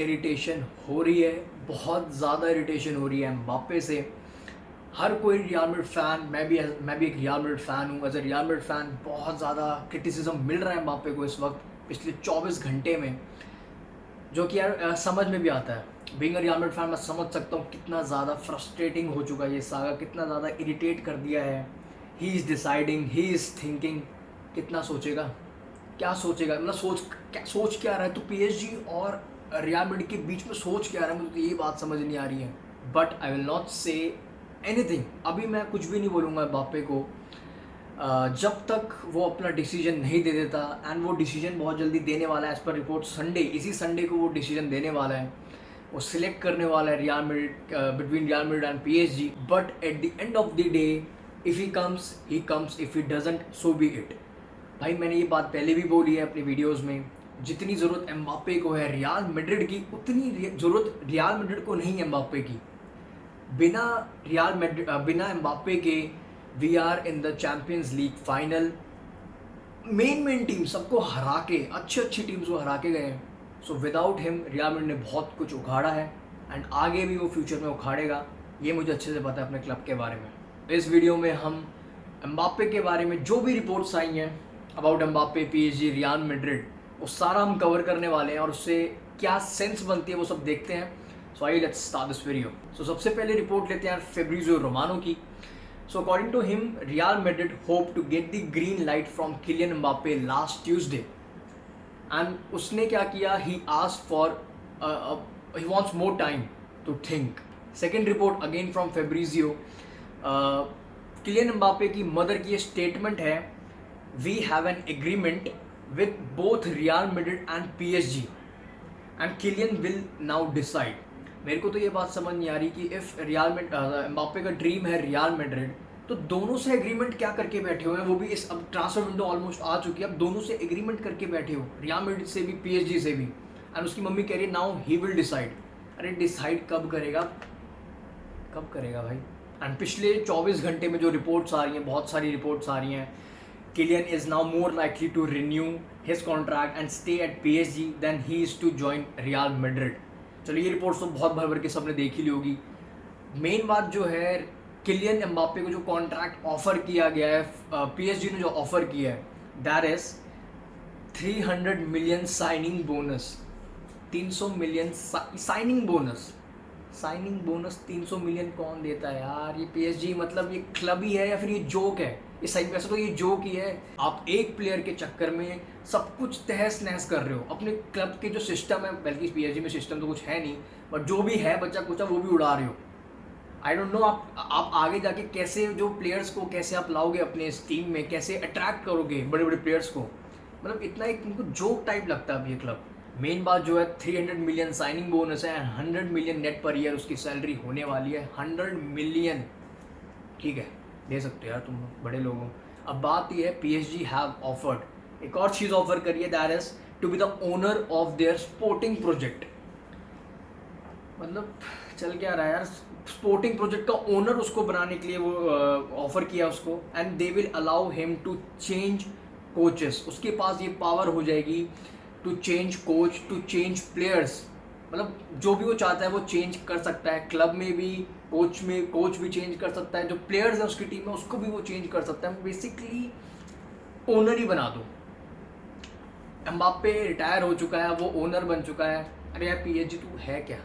Irritation हो रही है, बहुत ज़्यादा इरिटेशन हो रही है एम्बाप्पे से। हर कोई रियल मैड्रिड फ़ैन, मैं भी एक रियल मैड्रिड फ़ैन हूँ। As a Real Madrid fan बहुत ज़्यादा क्रिटिसिज्म मिल रहा है एम्बाप्पे को इस वक्त पिछले 24 घंटे में, जो कि यार समझ में भी आता है। Being a Real Madrid fan मैं समझ सकता हूँ कितना ज़्यादा फ्रस्ट्रेटिंग हो चुका है ये सागा, कितना ज़्यादा इरिटेट कर दिया है। He is deciding, he is thinking, कितना सोचेगा, क्या सोचेगा, मतलब सोच क्या रहा है। तो पीएसजी और रियल मैड्रिड के बीच में सोच क्या रहा है, मुझे तो ये बात समझ नहीं आ रही है। But I will not say anything, अभी मैं कुछ भी नहीं बोलूँगा एम्बाप्पे को जब तक वो अपना डिसीजन नहीं दे देता। एंड वो डिसीजन बहुत जल्दी देने वाला है, एज़ पर रिपोर्ट संडे, इसी संडे को वो डिसीजन देने वाला है। वो सिलेक्ट करने वाला है real Madrid, between real Madrid and PSG. But at the end of the day if he comes he comes, if he doesn't so B it. भाई मैंने ये बात पहले भी बोली है अपनी वीडियोस में, जितनी ज़रूरत एम्बाप्पे को है रियल मैड्रिड की, उतनी ज़रूरत रियल मैड्रिड को नहीं एम्बाप्पे की। बिना एम्बाप्पे के we are in the Champions League final. Main team सबको हरा के, अच्छी टीम्स को हरा के गए हैं। So without him real Madrid ने बहुत कुछ उखाड़ा है एंड आगे भी वो फ्यूचर में उखाड़ेगा, ये मुझे अच्छे से पता है अपने क्लब के बारे में। इस वीडियो में हम एम्बाप्पे के बारे में जो भी रिपोर्ट्स आई हैं about Mbappe, PSG, real Madrid, वो सारा हम कवर करने वाले हैं और उससे क्या सेंस बनती है वो सब देखते हैं। So I let's start this video. So सबसे पहले रिपोर्ट लेते हैं फेब्रिजियो रोमानो की। So according to him, Real Madrid hope to get the green light from Kylian Mbappe last Tuesday. And उसने क्या किया? He asked for, he wants more time to think. Second report again from Fabrizio. Kylian Mbappe की mother की ये statement है, We have an agreement with both Real Madrid and PSG, and Kylian will now decide. मेरे को तो ये बात समझ नहीं आ रही कि इफ़ एम्बाप्पे का ड्रीम है रियल मैड्रिड, तो दोनों से एग्रीमेंट क्या करके बैठे हुए हैं। वो भी इस, अब ट्रांसफर विंडो ऑलमोस्ट आ चुकी है, अब दोनों से एग्रीमेंट करके बैठे हो, रियल मैड्रिड से भी पीएसजी से भी। एंड उसकी मम्मी कह रही है नाउ ही विल डिसाइड। अरे डिसाइड कब करेगा, कब करेगा भाई। एंड पिछले 24 घंटे में जो रिपोर्ट्स आ रही हैं, बहुत सारी रिपोर्ट्स आ रही हैं, Kylian is now more likely to renew his contract and stay at PSG than he is to join Real Madrid. चलो ये रिपोर्ट्स तो बहुत भर भर के सबने देखी ली होगी। मेन बात जो है, किलियन एम्बाप्पे को जो कॉन्ट्रैक्ट ऑफर किया गया है, पीएसजी ने जो ऑफर किया है, that is 300 million signing bonus. 300 million signing bonus. Signing bonus 300 million कौन देता है यार। ये पीएसजी मतलब ये क्लब ही है या फिर ये जोक है? इस साइड वैसे तो ये जोक ही है। आप एक प्लेयर के चक्कर में सब कुछ तहस नहस कर रहे हो। अपने क्लब के जो सिस्टम है, बल्कि पीएसजी में सिस्टम तो कुछ है नहीं, बट जो भी है बच्चा कुचा वो भी उड़ा रहे हो। आई डोंट नो आप आगे जाके कैसे जो प्लेयर्स को कैसे आप लाओगे अपने इस टीम में, कैसे अट्रैक्ट करोगे बड़े बड़े प्लेयर्स को। मतलब इतना एक उनको जोक टाइप लगता है अब ये क्लब। मेन बात जो है 300 मिलियन साइनिंग बोनस है, 100 मिलियन नेट पर ईयर उसकी सैलरी होने वाली है। 100 मिलियन, ठीक है, दे सकते हो यार तुम बड़े लोग हो। अब बात ये है, पीएसजी हैव ऑफर्ड, एक और चीज़ ऑफर करी है, that is to be the owner of their sporting project. मतलब चल क्या रहा है यार, स्पोर्टिंग प्रोजेक्ट का ओनर उसको बनाने के लिए वो ऑफर किया उसको। And they will allow him to change coaches. उसके पास ये पावर हो जाएगी to change coach, to change players. मतलब जो भी वो चाहता है वो चेंज कर सकता है। क्लब में भी कोच भी चेंज कर सकता है, जो प्लेयर्स हैं उसकी टीम में उसको भी वो चेंज कर सकता है। बेसिकली ओनर ही बना दो। एम्बाप्पे रिटायर हो चुका है, वो ओनर बन चुका है। अरे यार पीएसजी तू है क्या,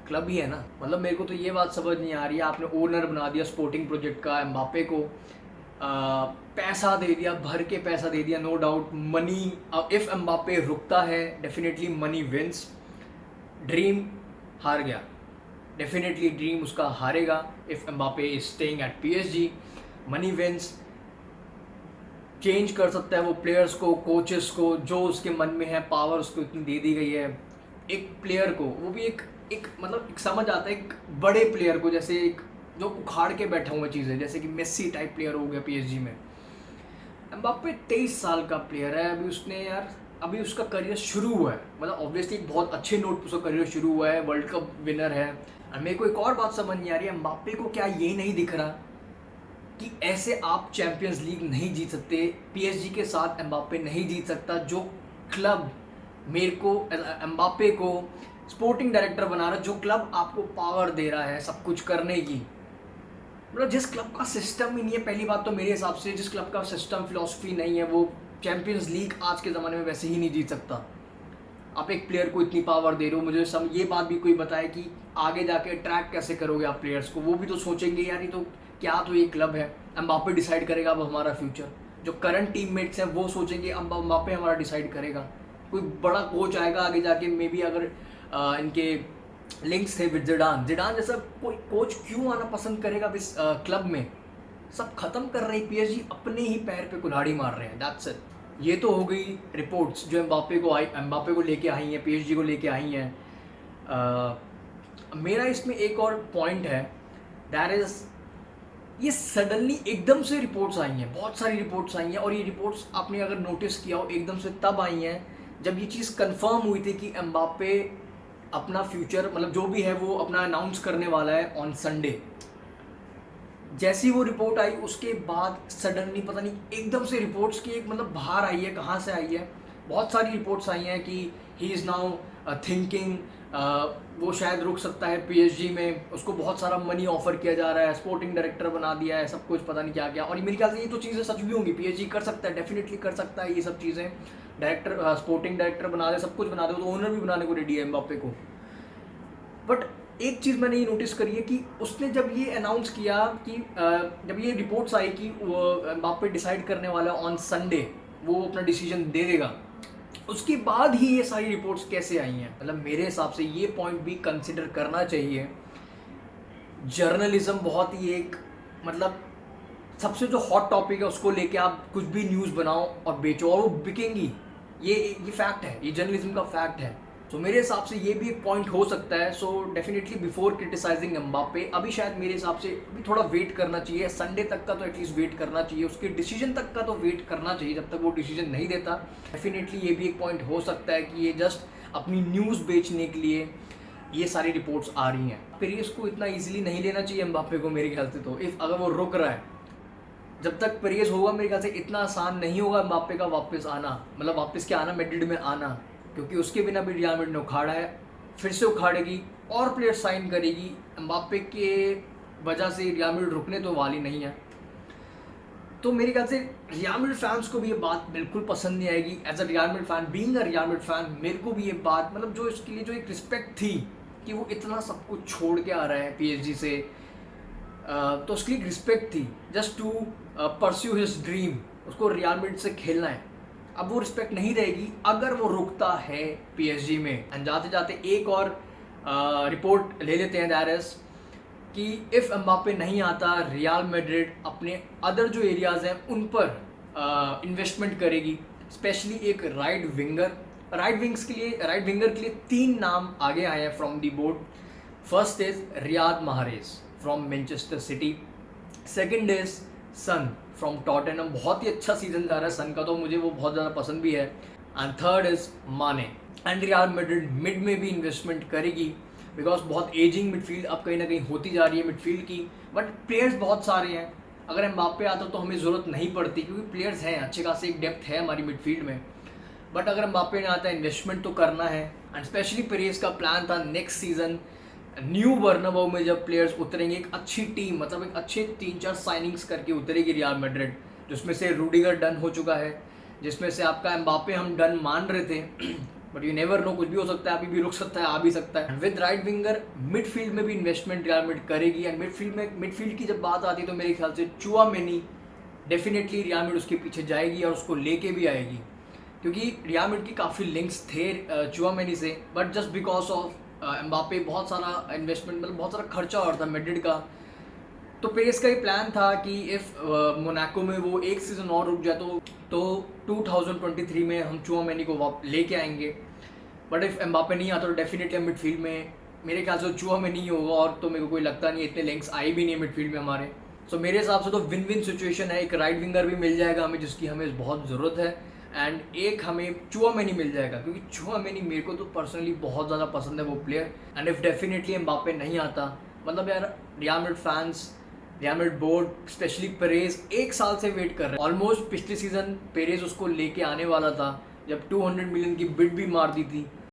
क्लब ही है ना। मतलब मेरे को तो ये बात समझ नहीं आ रही है, आपने ओनर बना दिया स्पोर्टिंग प्रोजेक्ट का एम्बाप्पे को, पैसा दे दिया, भर के पैसा दे दिया, no doubt money. If Mbappe रुकता है डेफिनेटली मनी विंस। ड्रीम हार गया, डेफिनेटली ड्रीम उसका हारेगा। If Mbappe is staying at PSG, money wins. Change कर सकता है वो प्लेयर्स को, कोचेस को, जो उसके मन में है, पावर उसको इतनी दे दी गई है। एक प्लेयर को, वो भी एक मतलब एक समझ आता है, एक बड़े प्लेयर को, जैसे एक जो उखाड़ के बैठा हुआ चीज़ है, जैसे कि मेसी टाइप प्लेयर हो गया पीएसजी में। एम्बाप्पे 23 साल का प्लेयर है, अभी उसका करियर शुरू हुआ है। मतलब ऑब्वियसली बहुत अच्छे नोट पर उसका करियर शुरू हुआ है, वर्ल्ड कप विनर है। और मेरे को एक और बात समझ नहीं आ रही है, एम्बाप्पे को क्या ये नहीं दिख रहा कि ऐसे आप चैंपियंस लीग नहीं जीत सकते, पीएसजी के साथ एम्बाप्पे नहीं जीत सकता। जो क्लब मेरे को एम्बाप्पे को स्पोर्टिंग डायरेक्टर बना रहा है, जो क्लब आपको पावर दे रहा है सब कुछ करने की। मतलब जिस क्लब का सिस्टम ही नहीं है, पहली बात तो मेरे हिसाब से जिस क्लब का सिस्टम फिलॉसफी नहीं है, वो चैंपियंस लीग आज के ज़माने में वैसे ही नहीं जीत सकता। आप एक प्लेयर को इतनी पावर दे रहे हो, मुझे ये बात भी कोई बताए कि आगे जाके ट्रैक कैसे करोगे आप प्लेयर्स को, वो भी तो सोचेंगे यार ये तो क्या, तो ये क्लब है, एम्बापे डिसाइड करेगा अब हमारा फ्यूचर। जो करंट टीममेट्स हैं वो सोचेंगे एम्बापे हमारा डिसाइड करेगा। कोई बड़ा कोच आएगा आगे जाके, मे बी अगर इनके लिंक्स थे विद जिडान, जिडान जैसा कोई कोच क्यों आना पसंद करेगा इस क्लब में। सब खत्म कर रही पीएसजी, अपने ही पैर पे कुल्हाड़ी मार रहे हैं, दैट्स इट। ये तो हो गई रिपोर्ट्स जो एम्बापे को लेके आई हैं, पीएसजी को लेके आई हैं। मेरा इसमें एक और पॉइंट है, दैट इज ये सडनली एकदम से रिपोर्ट्स आई हैं, बहुत सारी रिपोर्ट्स आई हैं, और ये रिपोर्ट्स आपने अगर नोटिस किया हो एकदम से तब आई हैं जब ये चीज़ कंफर्म हुई थी कि एम्बापे अपना फ्यूचर मतलब जो भी है वो अपना अनाउंस करने वाला है ऑन संडे। जैसी वो रिपोर्ट आई उसके बाद सडनली पता नहीं एकदम से रिपोर्ट्स की एक मतलब बाहर आई है, कहाँ से आई है, बहुत सारी रिपोर्ट्स आई हैं कि ही इज़ नाउ थिंकिंग वो शायद रुक सकता है पीएसजी में, उसको बहुत सारा मनी ऑफर किया जा रहा है, स्पोर्टिंग डायरेक्टर बना दिया है, सब कुछ पता नहीं क्या क्या। और मेरे ख्याल से ये तो चीज़ें सच भी होंगी, पीएसजी कर सकता है, डेफिनेटली कर सकता है ये सब चीज़ें। डायरेक्टर स्पोर्टिंग डायरेक्टर बना दे, सब कुछ बना दे, तो ओनर भी बनाने को रेडी है एम्बापे को। बट एक चीज़ मैंने ये नोटिस करी है कि उसने जब ये अनाउंस किया कि जब ये रिपोर्ट्स आई कि वो एम्बापे डिसाइड करने वाला ऑन संडे, वो अपना डिसीजन दे देगा, उसके बाद ही ये सारी रिपोर्ट्स कैसे आई हैं। मतलब मेरे हिसाब से ये पॉइंट भी कंसिडर करना चाहिए। जर्नलिज्म बहुत ही एक मतलब सबसे जो हॉट टॉपिक है उसको लेके आप कुछ भी न्यूज़ बनाओ और बेचो और वो बिकेंगी, ये फैक्ट है, ये जर्नलिज्म का फैक्ट है। तो मेरे हिसाब से ये भी एक पॉइंट हो सकता है। So definitely before criticizing Mbappe, अभी शायद मेरे हिसाब से अभी थोड़ा वेट करना चाहिए, संडे तक का तो एटलीस्ट वेट करना चाहिए, उसके डिसीजन तक का तो वेट करना चाहिए। जब तक वो डिसीजन नहीं देता, डेफिनेटली ये भी एक पॉइंट हो सकता है कि ये जस्ट अपनी न्यूज़ बेचने के लिए ये सारी रिपोर्ट्स आ रही हैं। फिर इसको इतना ईजिली नहीं लेना चाहिए एम्बापे को मेरे ख्याल से। तो इफ़ अगर वो रुक रहा है, जब तक परेज होगा मेरे ख्याल से इतना आसान नहीं होगा एम्बापे का वापस आना, मतलब वापस क्या आना, मैड्रिड में आना, क्योंकि उसके बिना भी रियल मैड्रिड ने उखाड़ा है, फिर से उखाड़ेगी और प्लेयर साइन करेगी। एम्बापे के वजह से रियल मैड्रिड रुकने तो वाली नहीं है। तो मेरे ख्याल से रियल मैड्रिड फैंस को भी ये बात बिल्कुल पसंद नहीं आएगी। As a Real Madrid fan, being a Real Madrid fan, मेरे को भी ये बात मतलब जो इसके लिए जो एक रिस्पेक्ट थी कि वो इतना सब कुछ छोड़ के आ रहा है पीएसजी से, तो उसकी एक रिस्पेक्ट थी just to pursue his dream, उसको रियल मैड्रिड से खेलना है। अब वो रिस्पेक्ट नहीं रहेगी अगर वो रुकता है पीएसजी में। एंड जाते जाते एक और रिपोर्ट ले लेते हैं, दैट इज कि इफ़ एम्बापे नहीं आता, रियल मैड्रिड अपने अदर जो एरियाज़ हैं उन पर इन्वेस्टमेंट करेगी, स्पेशली एक राइट विंगर के लिए 3 नाम आगे आए हैं from the board. First is Riyad Mahrez from Manchester City, second is Son from Tottenham, बहुत ही अच्छा सीजन जा रहा है सन का, तो मुझे वो बहुत ज़्यादा पसंद भी है। एंड थर्ड इज माने। एंड रियल मैड्रिड मिड में भी इन्वेस्टमेंट करेगी, बिकॉज बहुत एजिंग मिडफील्ड अब कहीं ना कहीं होती जा रही है मिडफील्ड की, बट प्लेयर्स बहुत सारे हैं। अगर एम्बापे आता तो हमें ज़रूरत नहीं पड़ती, क्योंकि प्लेयर्स हैं अच्छे खासे, एक डेप्थ है हमारी मिडफील्ड में। बट अगर एम्बापे नहीं आता, इन्वेस्टमेंट तो करना है। एंड स्पेशली पेरेज का प्लान था नेक्स्ट सीजन न्यू बर्नाबाउ में जब प्लेयर्स उतरेंगे, एक अच्छी टीम मतलब एक अच्छे 3-4 साइनिंग्स करके उतरेगी रियल मैड्रिड, जिसमें से रूडिगर डन हो चुका है, जिसमें से आपका एम्बापे हम डन मान रहे थे, बट यू नेवर नो, कुछ भी हो सकता है, अभी भी रुक सकता है, आ भी सकता है। विद राइट विंगर मिडफील्ड में भी इन्वेस्टमेंट रियल मैड्रिड करेगी। एंड मिडफील्ड की जब बात आती है तो मेरे ख्याल से चुआमेनी डेफिनेटली रियल मैड्रिड उसके पीछे जाएगी और उसको लेके भी आएगी, क्योंकि रियल मैड्रिड की काफ़ी लिंक्स थे चुआमेनी से, but just because of Mbappe बहुत सारा इन्वेस्टमेंट मतलब बहुत सारा खर्चा हो रहा था मैड्रिड का। तो पेरेस का ये प्लान था कि इफ़ मोनाको में वो एक सीज़न और रुक जाए तो 2023 में हम चुआमेनी को लेके आएंगे। बट इफ़ एम्बापे नहीं आता तो डेफिनेटली मिडफील्ड में मेरे ख्याल से चुआमेनी ही होगा, और तो मेरे को कोई लगता नहीं इतने लिंक्स आए भी नहीं मिडफील्ड में हमारे। सो मेरे हिसाब से तो विन विन सिचुएशन है, एक राइट विंगर भी मिल जाएगा हमें जिसकी हमें बहुत ज़रूरत है, एंड एक हमें चुआमेनी मिल जाएगा, क्योंकि चुआमेनी मेरे को तो पर्सनली बहुत ज़्यादा पसंद है वो player. And if definitely Mbappe नहीं आता, मतलब यार real Madrid fans, real Madrid board, specially Perez 1 साल से वेट कर रहे हैं ऑलमोस्ट। पिछले सीजन पेरेज उसको लेके आने वाला था, जब 200 मिलियन की बिड भी मार दी थी,